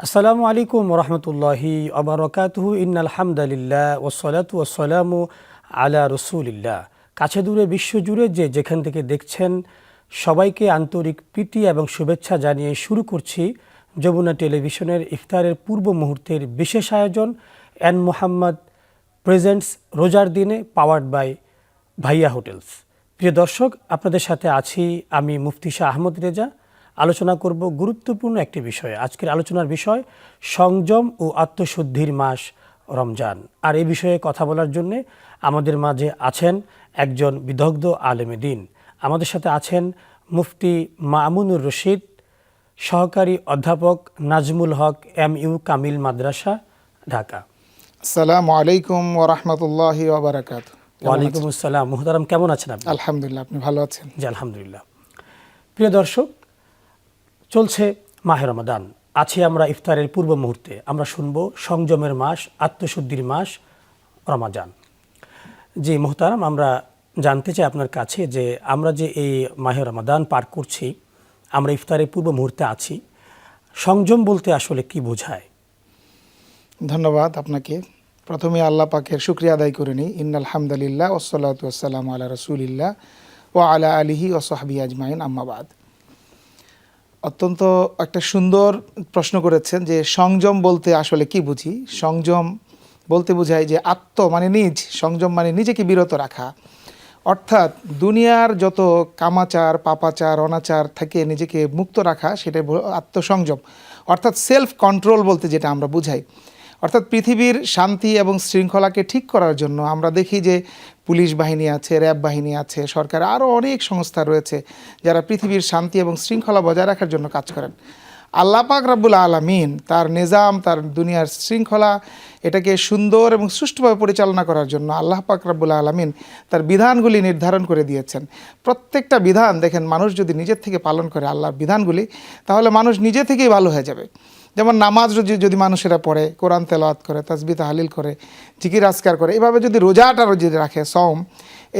আসসালামু আলাইকুম রহমতুল্লাহি আবরাকাতুহু ইন্নাল হামদালিল্লাহ ওয়াসসালাতু ওয়াসসালামু আলা রসুলিল্লাহ। কাছে দূরে বিশ্বজুড়ে যেখান থেকে দেখছেন সবাইকে আন্তরিক প্রীতি এবং শুভেচ্ছা জানিয়ে শুরু করছি যমুনা টেলিভিশনের ইফতারের পূর্ব মুহূর্তের বিশেষ আয়োজন এন মোহাম্মদ প্রেজেন্টস রোজার দিনে পাওয়ার্ড বাই ভাইয়া হোটেলস। প্রিয় দর্শক, আপনাদের সাথে আছি আমি মুফতি শাহ আহমদ রেজা। আলোচনা করব গুরুত্বপূর্ণ একটি বিষয়ে। আজকের আলোচনার বিষয় সংযম ও আত্মশুদ্ধির মাস রমজান। আর এই বিষয়ে কথা বলার জন্য আমাদের মাঝে আছেন একজন বিদগ্ধ আলেমে দ্বীন। আমাদের সাথে আছেন মুফতি মামুনুর রশিদ, সহকারী অধ্যাপক নাজমুল হক MU কামিল মাদ্রাসা, ঢাকা। আসসালামু আলাইকুম ওয়া রাহমাতুল্লাহি ওয়া বারাকাতুহু। ওয়ালাইকুম আসসালাম। মুহতারাম, কেমন আছেন আপনি? আলহামদুলিল্লাহ, আপনি ভালো আছেন? জি আলহামদুলিল্লাহ। প্রিয় দর্শক, চলছে মাহে রমাদান। আছি আমরা ইফতারের পূর্ব মুহূর্তে। আমরা শুনব সংযমের মাস, আত্মশুদ্ধির মাস রমাদান। জি মুহতারাম, আমরা জানতে চাই আপনার কাছে যে আমরা যে এই মাহে রমাদান পার করছি, আমরা ইফতারের পূর্ব মুহূর্তে আছি, সংযম বলতে আসলে কি বোঝায়? ধন্যবাদ আপনাকে। প্রথমে আল্লাহ পাকের শুকরিয়া আদায় করে নিই। ইন্নাল হামদালিল্লাহ ওয়াসসালাতু ওয়াসসালামু আলা রাসূলিল্লাহ ওয়া আলা আলিহি ওয়া সাহবিহি আজমাইন, আম্মা বাদ। অত্যন্ত একটা সুন্দর প্রশ্ন করেছেন যে সংযম বলতে আসলে কি বুঝি। সংযম বলতে বোঝায় যে নিজ সংযম মানে নিজেকে বিরত রাখা, অর্থাৎ দুনিয়ার যত কামাচার, পাপাচার, অনাচার থেকে নিজেকে মুক্ত রাখা, সেটাই আত্মসংযম, অর্থাৎ সেলফ কন্ট্রোল বলতে যেটা আমরা বুঝাই। অর্থাৎ পৃথিবীর শান্তি এবং শৃঙ্খলাকে ঠিক করার জন্য আমরা দেখি যে পুলিশ বাহিনী আছে, র্যাব বাহিনী আছে, সরকার আরও অনেক সংস্থা রয়েছে যারা পৃথিবীর শান্তি এবং শৃঙ্খলা বজায় রাখার জন্য কাজ করেন। আল্লাহ পাক রব্বুল আলামিন তার নিজাম, তার দুনিয়ার শৃঙ্খলা, এটাকে সুন্দর এবং সুষ্ঠুভাবে পরিচালনা করার জন্য আল্লাহ পাক রব্বুল আলামিন তার বিধানগুলি নির্ধারণ করে দিয়েছেন। প্রত্যেকটা বিধান দেখেন, মানুষ যদি নিজের থেকে পালন করে আল্লাহর বিধানগুলি, তাহলে মানুষ নিজে থেকেই ভালো হয়ে যাবে। যেমন নামাজ যদি মানুষেরা পড়ে, কোরআন তেলাওয়াত করে, তাসবিহ তাহলিল করে, জিকির আজকার করে, এভাবে যদি রোজাটা যদি রাখে,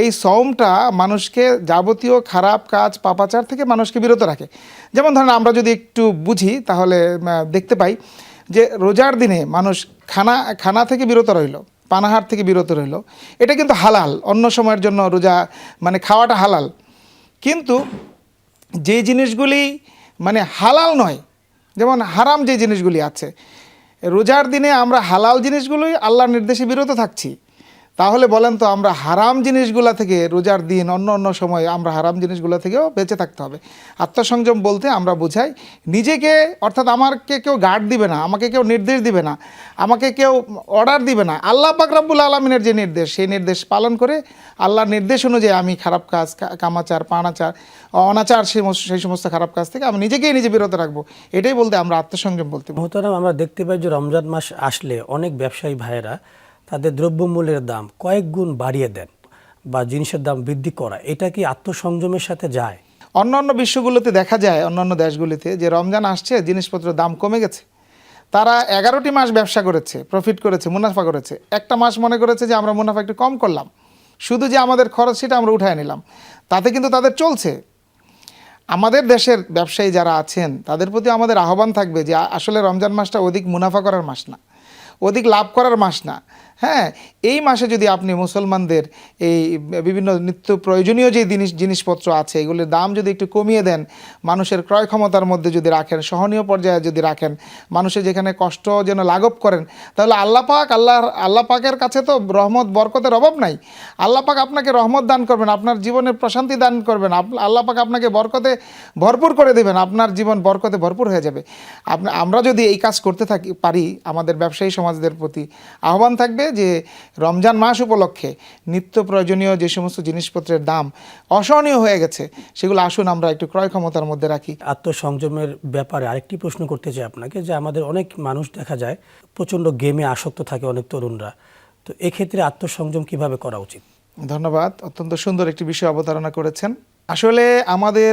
এই সওমটা মানুষকে যাবতীয় খারাপ কাজ, পাপাচার থেকে মানুষকে বিরত রাখে। যেমন ধরেন আমরা যদি একটু বুঝি তাহলে দেখতে পাই যে রোজার দিনে মানুষ খানা থেকে বিরত রইল, পানাহার থেকে বিরত রইল, এটা কিন্তু হালাল। অন্য সময়ের জন্য রোজা খাওয়াটা হালাল, কিন্তু যে জিনিসগুলি হালাল নয়, যেমন হারাম যে জিনিসগুলি আছে, রোজার দিনে আমরা হালাল জিনিসগুলোই আল্লাহর নির্দেশে বিরত থাকছি। তাহলে বলেন তো, আমরা হারাম জিনিসগুলো থেকে রোজার দিন অন্য সময় আমরা হারাম জিনিসগুলো থেকেও বেঁচে থাকতে হবে। আত্মসংযম বলতে আমরা বোঝাই নিজেকে, অর্থাৎ আমাকে কেউ গার্ড দিবে না, আমাকে কেউ নির্দেশ দিবে না, আমাকে কেউ অর্ডার দিবে না। আল্লাহ পাক রব্বুল আলামিনের যে নির্দেশ, সেই নির্দেশ পালন করে আল্লাহর নির্দেশ অনুযায়ী আমি খারাপ কাজ, কামাচার, পানাচার, অনাচার, সেই সমস্ত খারাপ কাজ থেকে আমি নিজেকেই নিজে বিরত রাখবো। এটাই বলতে আমরা আত্মসংযম বলতে। মোহতারাম, আমরা দেখতে পাই যে রমজান মাস আসলে অনেক ব্যবসায়ী ভাইয়েরা তাদের দ্রব্যমূল্যের দাম কয়েক গুণ বাড়িয়ে দেন বা জিনিসের দাম বৃদ্ধি করা, এটা কি আত্মসংযমের সাথে যায়? অন্যান্য বিশ্বগুলোতে দেখা যায়, অন্যান্য দেশগুলিতে, যে রমজান আসছে জিনিসপত্রের দাম কমে গেছে, তারা 11টি মাস ব্যবসা করেছে, প্রফিট করেছে, মুনাফা করেছে। একটা মাস মনে করেছে যে আমরা মুনাফা একটু কম করলাম, শুধু যে আমাদের খরচ সেটা আমরা উঠায় নিলাম, তাতে কিন্তু তাদের চলছে। আমাদের দেশের ব্যবসায়ী যারা আছেন তাদের প্রতি আমাদের আহ্বান থাকবে যে আসলে রমজান মাসটা অধিক মুনাফা করার মাস না, অধিক লাভ করার মাস না। হ্যাঁ, এই মাসে যদি আপনি মুসলমানদের এই বিভিন্ন নিত্য প্রয়োজনীয় যে জিনিসপত্র আছে, এগুলির দাম যদি একটু কমিয়ে দেন, মানুষের ক্রয় ক্ষমতার মধ্যে যদি রাখেন, সহনীয় পর্যায়ে যদি রাখেন, মানুষের যেখানে কষ্ট যেন লাঘব করেন, তাহলে আল্লাহ পাকের কাছে তো রহমত বরকতের অভাব নাই। আল্লাহ পাক আপনাকে রহমত দান করবেন, আপনার জীবনে প্রশান্তি দান করবেন, আল্লাহ পাক আপনাকে বরকতে ভরপুর করে দেবেন, আপনার জীবন বরকতে ভরপুর হয়ে যাবে। আমরা যদি এই কাজ করতে পারি, আমাদের ব্যবসায়ী সমাজদের প্রতি আহ্বান থাকবে যে রমজান মাস উপলক্ষে নিত্য প্রয়োজনীয় যে সমস্ত জিনিসপত্রের দাম অসহনীয় হয়ে গেছে, সেগুলো আসুন আমরা একটু ক্রয় ক্ষমতার মধ্যে রাখি। আত্মসংযমের ব্যাপারে আরেকটি প্রশ্ন করতে চাই আপনাকে, যে আমাদের অনেক মানুষ দেখা যায় প্রচণ্ড গেমে আসক্ত থাকে, অনেক তরুণরা, তো এক্ষেত্রে আত্মসংযম কিভাবে করা উচিত? ধন্যবাদ, অত্যন্ত সুন্দর একটি বিষয় অবতারণা করেছেন। আসলে আমাদের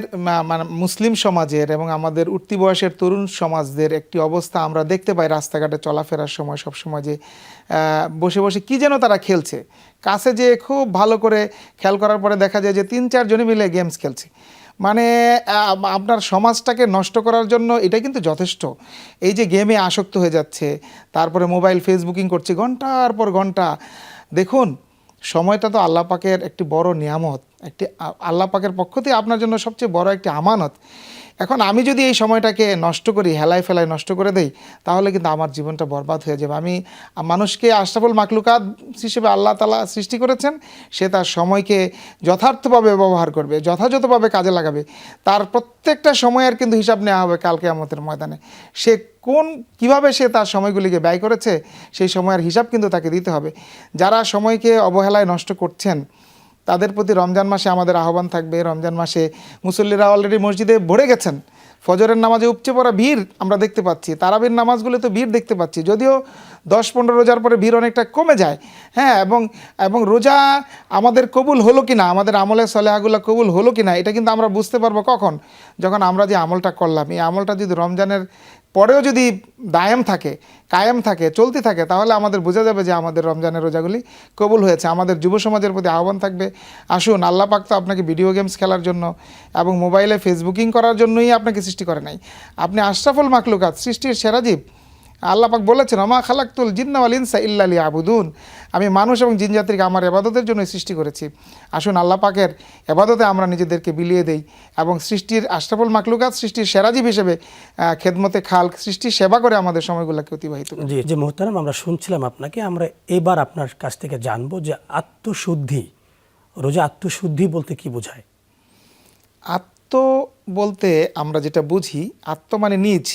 মুসলিম সমাজের এবং আমাদের উঠতি বয়সের তরুণ সমাজদের একটি অবস্থা আমরা দেখতে পাই রাস্তাঘাটে চলাফেরার সময়, সবসময় যে বসে বসে কী যেন তারা খেলছে। কাছে যে খুব ভালো করে খেয়াল করার পরে দেখা যায় যে 3-4 জনে মিলে গেমস খেলছে। মানে আপনার সমাজটাকে নষ্ট করার জন্য এটা কিন্তু যথেষ্ট। এই যে গেমে আসক্ত হয়ে যাচ্ছে, তারপরে মোবাইল ফেসবুকিং করছে ঘন্টার পর ঘন্টা। দেখুন, সময়টা তো আল্লাহ পাকের একটি বড় নিয়ামত, একটি আল্লাহ পাকের পক্ষ থেকে আপনার জন্য সবচেয়ে বড় একটি আমানত। এখন আমি যদি এই সময়টাকে নষ্ট করি, হেলায় ফেলায় নষ্ট করে দেই, তাহলে কিন্তু আমার জীবনটা বরবাদ হয়ে যাবে। আমি মানুষকে আশরাফুল মাখলুকাত হিসেবে আল্লাহ তাআলা সৃষ্টি করেছেন, সে তার সময়কে যথার্থভাবে ব্যবহার করবে, যথাযথভাবে কাজে লাগাবে। তার প্রত্যেকটা সময়ের কিন্তু হিসাব নেওয়া হবে কাল কিয়ামতের ময়দানে। সে কিভাবে সে তার সময়গুলিকে ব্যয় করেছে, সেই সময়ের হিসাব কিন্তু তাকে দিতে হবে। যারা সময়কে অবহেলায় নষ্ট করছেন, তাদের প্রতি রমজান মাসে আমাদের আহ্বান থাকবে। রমজান মাসে মুসল্লিরা অলরেডি মসজিদে ভরে গেছেন, ফজরের নামাজে উপচে পড়া ভিড় আমরা দেখতে পাচ্ছি, তারাবির নামাজগুলো তো ভিড় দেখতে পাচ্ছি। যদিও 10-15 রোজার পরে ভিড় অনেকটা কমে যায়, হ্যাঁ, এবং রোজা আমাদের কবুল হলো কি না, আমাদের আমলের সলেহাগুলো কবুল হলো কি না, এটা কিন্তু আমরা বুঝতে পারবো কখন, যখন আমরা যে আমলটা করলাম, এই আমলটা যদি রমজানের পরেও যদি কায়েম থাকে, চলতে থাকে, তাহলে আমাদের বোঝা যাবে যে আমাদের রমজানের রোজাগুলি কবুল হয়েছে। আমাদের যুব সমাজের প্রতি আহ্বান থাকবে, আসুন, আল্লাহ পাক তো আপনাকে ভিডিও গেমস খেলার জন্য এবং মোবাইলে ফেসবুকিং করার জন্যই আপনাকে সৃষ্টি করে নাই। আপনি আশরাফুল মাখলুকাত, সৃষ্টির সেরা জীব। আল্লাহ পাক বলেছেন, ওমা খালাকতুল জিন্না ওয়াল ইনসা ইল্লা লিয়াবুদুন, আমি মানুষ এবং জিন জাতিকে আমার ইবাদতের জন্য সৃষ্টি করেছি। আসুন, আল্লাহ পাকের ইবাদতে আমরা নিজেদেরকে বিলিয়ে দেই এবং সৃষ্টির আশরাফুল মাখলুকাত, সৃষ্টির সেরা জীব হিসেবে খেদমতে খালক, সৃষ্টির সেবা করে আমাদের সময়গুলোকে অতিবাহিত করি। জি জি মোহতারাম, আমরা শুনছিলাম আপনাকে। আমরা এবার আপনার কাছ থেকে জানবো যে আত্মশুদ্ধি, রোজা আত্মশুদ্ধি বলতে কি বোঝায়? আত্ম বলতে আমরা যেটা বুঝি, আত্ম মানে নিজ,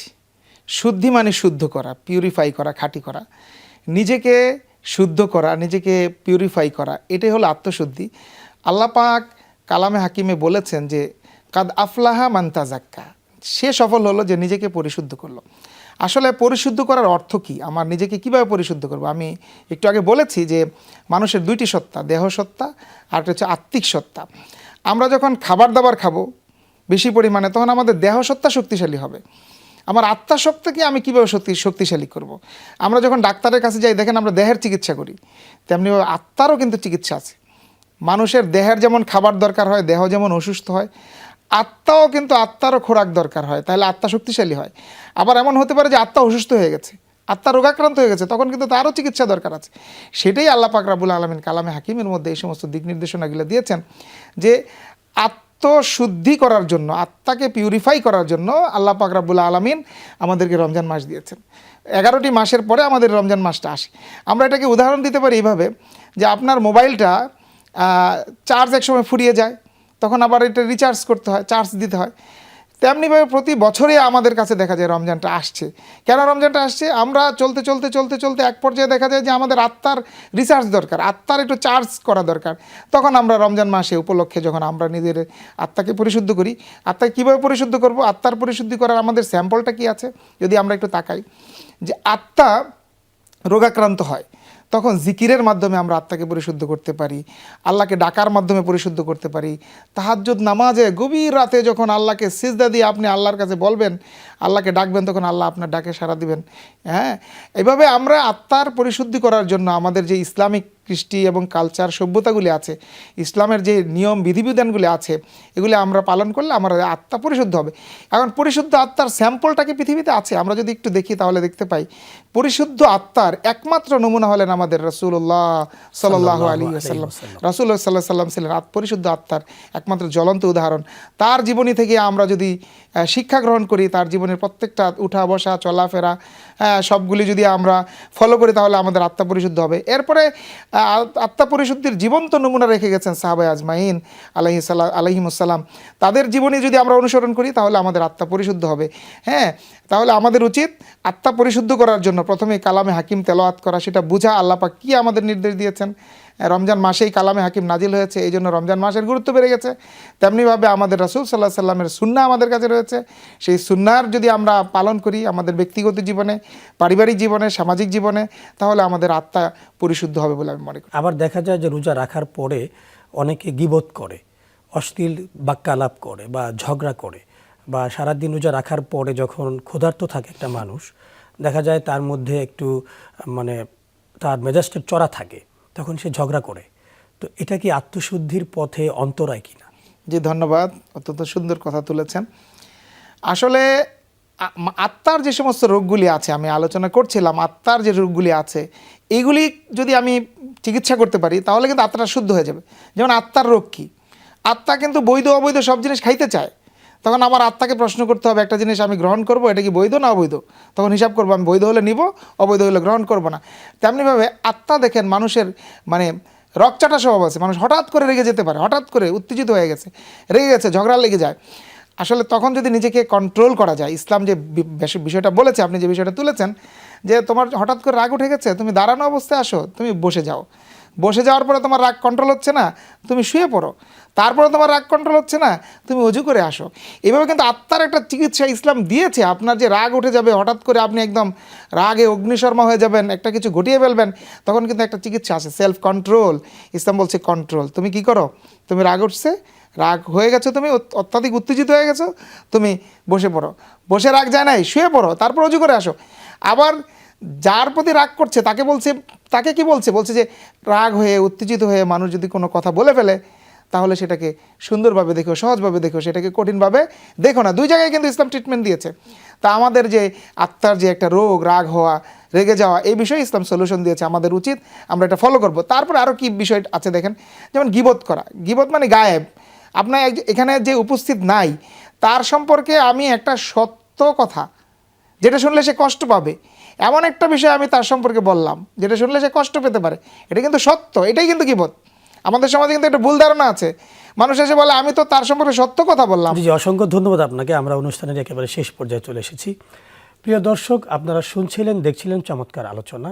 শুদ্ধি মানে শুদ্ধ করা, পিউরিফাই করা, খাঁটি করা, নিজেকে শুদ্ধ করা, নিজেকে পিউরিফাই করা, এটাই হলো আত্মশুদ্ধি। আল্লাহ পাক কালামে হাকিমে বলেছেন যে কাদ আফলাহা মান তাজাক্কা, সে সফল হলো যে নিজেকে পরিশুদ্ধ করলো। আসলে পরিশুদ্ধ করার অর্থ কি? আমার নিজেকে কিভাবে পরিশুদ্ধ করব? আমি একটু আগে বলেছি যে মানুষের দুইটি সত্তা, দেহ সত্তা আর একটা হচ্ছে আত্মিক সত্তা। আমরা যখন খাবার দাবার খাবো বেশি পরিমাণে, তখন আমাদের দেহ সত্তা শক্তিশালী হবে। আমার আত্মা শক্তিকে আমি কীভাবে শক্তিশালী করব? আমরা যখন ডাক্তারের কাছে যাই, দেখেন আমরা দেহের চিকিৎসা করি, তেমনি আত্মারও কিন্তু চিকিৎসা আছে। মানুষের দেহের যেমন খাবার দরকার হয়, দেহ যেমন অসুস্থ হয়, আত্মাও কিন্তু আত্মারও খোরাক দরকার হয়, তাহলে আত্মা শক্তিশালী হয়। আবার এমন হতে পারে যে আত্মা অসুস্থ হয়ে গেছে, আত্মা রোগাক্রান্ত হয়ে গেছে, তখন কিন্তু তারও চিকিৎসা দরকার আছে। সেটাই আল্লাহ পাক রাব্বুল আলামিন কালামে হাকিমের মধ্যে এই সমস্ত দিক নির্দেশনাগুলো দিয়েছেন যে আত্মশুদ্ধি করার জন্য, আত্মাকে পিউরিফাই করার জন্য আল্লাহ পাক রাব্বুল আলামিন আমাদেরকে রমজান মাস দিয়েছেন। 11টি মাসের পরে আমাদের রমজান মাসটা আসে। আমরা এটাকে উদাহরণ দিতে পারি এইভাবে যে আপনার মোবাইলটা চার্জ এক সময় ফুরিয়ে যায়, তখন আবার এটা রিচার্জ করতে হয়, চার্জ দিতে হয়। তেমনিভাবে প্রতি বছরে আমাদের কাছে দেখা যায় রমজানটা আসছে। কেন রমজানটা আসছে? আমরা চলতে চলতে চলতে চলতে এক পর্যায়ে দেখা যায় যে আমাদের আত্মার রিচার্জ দরকার, আত্মার একটু চার্জ করা দরকার। তখন আমরা রমজান মাসে উপলক্ষে যখন আমরা নিজের আত্মাকে পরিশুদ্ধ করি, আত্মাকে কীভাবে পরিশুদ্ধ করব? আত্মার পরিশুদ্ধি করার আমাদের স্যাম্পলটা কি আছে যদি আমরা একটু তাকাই, যে আত্মা রোগাক্রান্ত হয়, তখন জিকিরের মাধ্যমে আমরা আত্মাকে পরিশুদ্ধ করতে পারি, আল্লাহকে ডাকার মাধ্যমে পরিশুদ্ধ করতে পারি। তাহাজ্জুদ নামাজে গভীর রাতে যখন আল্লাহকে সিজদা দিয়ে আপনি আল্লাহর কাছে বলবেন, আল্লাহকে ডাকবেন, তখন আল্লাহ আপনার ডাকে সাড়া দিবেন। হ্যাঁ, এভাবে আমরা আত্মার পরিশুদ্ধি করার জন্য আমাদের যে ইসলামিক কৃষ্টি এবং কালচার সভ্যতাগুলি আছে, ইসলামের যে নিয়ম বিধিবিধানগুলি আছে, এগুলি আমরা পালন করলে আমার আত্মা পরিশুদ্ধ হবে। এখন পরিশুদ্ধ আত্মার স্যাম্পলটাকে পৃথিবীতে আছে, আমরা যদি একটু দেখি তাহলে দেখতে পাই পরিশুদ্ধ আত্মার একমাত্র নমুনা হলেন আমাদের রাসূলুল্লাহ সাল্লাল্লাহু আলাইহি ওয়াসাল্লাম। রাসূলুল্লাহ সাল্লাল্লাহু আলাইহি ওয়াসাল্লাম ছিলেন পরিশুদ্ধ আত্মার একমাত্র জ্বলন্ত উদাহরণ। তার জীবনী থেকে আমরা যদি শিক্ষা গ্রহণ করি, তার জীবনের প্রত্যেকটা উঠা বসা চলাফেরা সবগুলি যদি আমরা ফলো করি, তাহলে আমাদের আত্মা পরিশুদ্ধ হবে। এরপরে আত্মা পরিশুদ্ধির জীবন্ত নমুনা রেখে গেছেন সাহাবায়ে আজমাইন আলাইহিমুসসালাম। তাদের জীবনী যদি আমরা অনুসরণ করি, তাহলে আমাদের আত্মা পরিশুদ্ধ হবে। হ্যাঁ, তাহলে আমাদের উচিত আত্মা পরিশুদ্ধ করার জন্য প্রথমে কালামে হাকিম তেলাওয়াত করা, সেটা বোঝা আল্লাহ পাক কী আমাদের নির্দেশ দিয়েছেন। রমজান মাসেই কালামে হাকিম নাজিল হয়েছে, এই জন্য রমজান মাসের গুরুত্ব বেড়ে গেছে। তেমনিভাবে আমাদের রাসূল সাল্লাল্লাহু আলাইহি সাল্লামের সুন্নাহ আমাদের কাছে রয়েছে, সেই সুন্নাহর যদি আমরা পালন করি আমাদের ব্যক্তিগত জীবনে, পারিবারিক জীবনে, সামাজিক জীবনে, তাহলে আমাদের আত্মা পরিশুদ্ধ হবে বলে আমি মনে করি। আবার দেখা যায় যে রোজা রাখার পরে অনেকে গীবত করে, অশ্লীল বাক্যালাপ করে বা ঝগড়া করে, বা সারাদিন রোজা রাখার পরে যখন ক্ষুধার্ত থাকে একটা মানুষ, দেখা যায় তার মধ্যে একটু মানে তার মেজাজটা চড়া থাকে, তখন সে ঝগড়া করে। তো এটা কি আত্মশুদ্ধির পথে অন্তরায় কিনা? জি ধন্যবাদ, অত্যন্ত সুন্দর কথা তুলেছেন। আসলে আত্মার যে সমস্ত রোগগুলি আছে, আমি আলোচনা করছিলাম আত্মার যে রোগগুলি আছে, এইগুলি যদি আমি চিকিৎসা করতে পারি তাহলে কিন্তু আত্মাটা শুদ্ধ হয়ে যাবে। যেমন আত্মার রোগ কী? আত্মা কিন্তু বৈধ অবৈধ সব জিনিস খাইতে চায়। তখন আমার আত্মাকে প্রশ্ন করতে হবে, একটা জিনিস আমি গ্রহণ করব, এটা কি বৈধ না অবৈধ? তখন হিসাব করবো, আমি বৈধ হলে নিব, অবৈধ হলে গ্রহণ করব না। তেমনিভাবে আত্মা দেখেন, মানুষের মানে রকচাটা স্বভাব আছে। মানুষ হঠাৎ করে রেগে যেতে পারে, হঠাৎ করে উত্তেজিত হয়ে গেছে, রেগে গেছে, ঝগড়া লেগে যায়। আসলে তখন যদি নিজেকে কন্ট্রোল করা যায়, ইসলাম যে বিষয়টা বলেছে, আপনি যে বিষয়টা তুলেছেন, যে তোমার হঠাৎ করে রাগ উঠে গেছে, তুমি দাঁড়ানো অবস্থায় আসো, তুমি বসে যাও। বসে যাওয়ার পরে তোমার রাগ কন্ট্রোল হচ্ছে না, তুমি শুয়ে পড়ো। তারপরে তোমার রাগ কন্ট্রোল হচ্ছে না, তুমি অজু করে আসো। এইভাবে কিন্তু আত্মার একটা চিকিৎসা ইসলাম দিয়েছে। আপনার যে রাগ উঠে যাবে, হঠাৎ করে আপনি একদম রাগে অগ্নিশর্মা হয়ে যাবেন, একটা কিছু ঘটিয়ে ফেলবেন, তখন কিন্তু একটা চিকিৎসা আছে, সেলফ কন্ট্রোল। ইসলাম বলছে কন্ট্রোল। তুমি কি করো? তুমি রাগ উঠছে, রাগ হয়ে গেছো, তুমি অত্যাধিক উত্তেজিত হয়ে গেছো, তুমি বসে পড়ো। বসে রাগ যায় নাই, শুয়ে পড়ো, তারপর অজু করে আসো। আবার যার প্রতি রাগ করছে তাকে বলছে, তাকে কি বলছে? বলছে যে রাগ হয়ে উত্তেজিত হয়ে মানুষ যদি কোনো কথা বলে ফেলে, তাহলে সেটাকে সুন্দরভাবে দেখো, সহজভাবে দেখো, সেটাকে কঠিনভাবে দেখো না। দুই জায়গায় কিন্তু ইসলাম ট্রিটমেন্ট দিয়েছে। তা আমাদের যে আত্মার যে একটা রোগ, রাগ হওয়া, রেগে যাওয়া, এই বিষয়ে ইসলাম সলিউশন দিয়েছে। আমাদের উচিত আমরা এটা ফলো করব। তারপরে আরও কি বিষয় আছে দেখেন, যেমন গীবত করা। গীবত মানে গায়েব, আপনার এখানে যে উপস্থিত নাই তার সম্পর্কে আমি একটা সত্য কথা, যেটা শুনলে সে কষ্ট পাবে, এমন একটা বিষয় আমি তার সম্পর্কে বললাম যেটা শুনলে সে কষ্ট পেতে পারে, এটা কিন্তু সত্য, এটাই কিন্তু গীবত। আমাদের সমাজে কিন্তু একটা ভুল ধারণা আছে, মানুষ এসে বলে আমি তো তার সম্পর্কে সত্য কথা বললাম। জি, অসংখ্য ধন্যবাদ আপনাকে। আমরা অনুষ্ঠানের একেবারে শেষ পর্যায়ে চলে এসেছি। প্রিয় দর্শক, আপনারা শুনছিলেন, দেখছিলেন চমৎকার আলোচনা।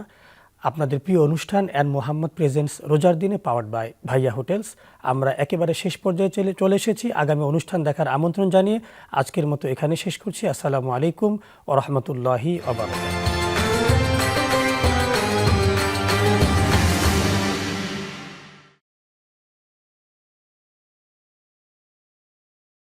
আপনাদের প্রিয় অনুষ্ঠান অ্যান্ড মোহাম্মদ প্রেজেন্টস রোজার দিনে, পাওয়ার্ড বাই ভাইয়া হোটেলস। আমরা একেবারে শেষ পর্যায়ে চলে এসেছি। আগামী অনুষ্ঠান দেখার আমন্ত্রণ জানিয়ে আজকের মতো এখানে শেষ করছি। আসসালামু আলাইকুম ওয়া রাহমাতুল্লাহি ওয়া বারাকাতুহু।